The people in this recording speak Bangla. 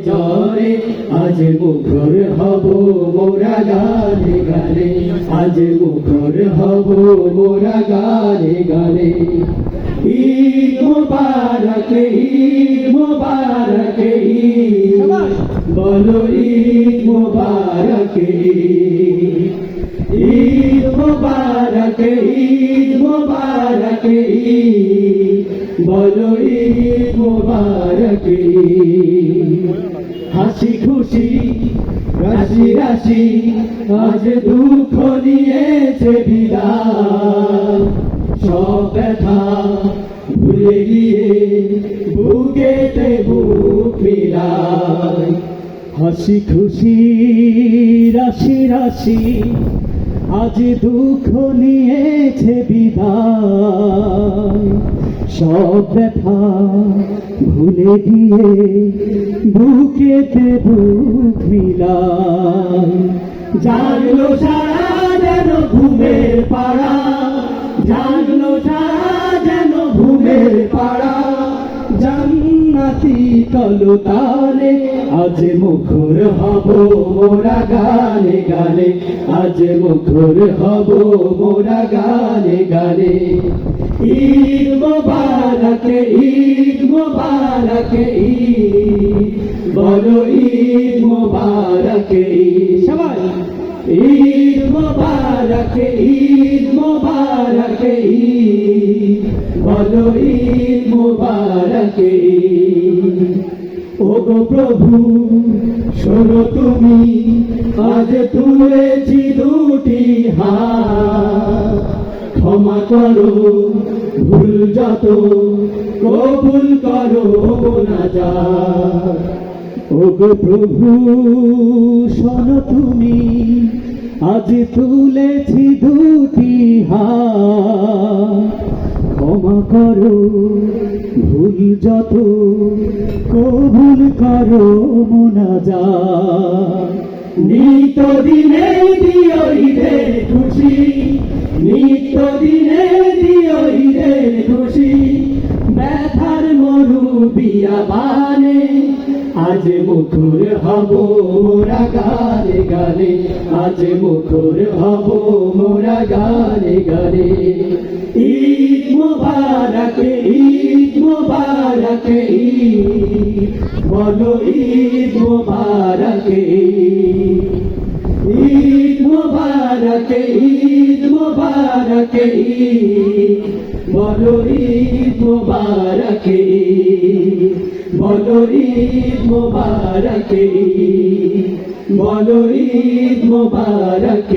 জরে আজ মুখর হব মোরা গানে গানে, আজ মুখর হব মোরা গানে গানে। ঈদ মুবারক, ঈদ মুবারক, ঈদ বলো ঈদ মুবারক, ঈদ মুবারক, ঈদ মুবারক, ঈদ বলো ঈদ মুবারক। হাসি খুশি রাশি রাশি আজ দুঃখ নিয়েছে বিদায়, সব ব্যথা ভুলে গিয়ে বুকেতে বুক মিলায়। হাসি খুশি রাশি রাশি আজ দুঃখ নিয়েছে বিদায়, সব ব্যথা ভুলে গিয়ে বুকেতে বুক মিলায়। জাগলো সারা যেন ঘুমের পাড়া, জাগলো সারা যেন ঘুমের পাড়া, জান্নাতি কলতানে আজ মুখর হব মোরা গানে গানে, আজ মুখর হব মোরা গানে গানে। ঈদ মুবারক, ঈদ মুবারক, ঈদ বলো ঈদ মুবারক, সবাই ঈদ মুবারক, ঈদ মুবারক, ঈদ বলো ঈদ মুবারক। ও গো প্রভু শোনো তুমি, আজ তুলেছি দুটি হাত, ক্ষমা করো ভুল যত, কবুল করো মুনাজাত। ও গো প্রভু শোনো তুমি, আজ তুলেছি দুটি হাত, ক্ষমা করো ভুল যত, কবুল করো মুনাজাত। নিত্য দিনে দিও ঈদের খুশি, নিত্য দিনে দিও ঈদের খুশি, ব্যথার মরু বিয়াবানে আজ মুখর হব মোরা গানে গানে, আজ মুখর হব মোরা গানে গানে। ঈদ মুবারক, ঈদ মুবারক, ঈদ বলো ঈদ মুবারক, ঈদ মুবারক, ঈদ মুবারক, ঈদ বলো ঈদ মুবারক, বলো ঈদ মুবারক, বলো ঈদ মুবারক।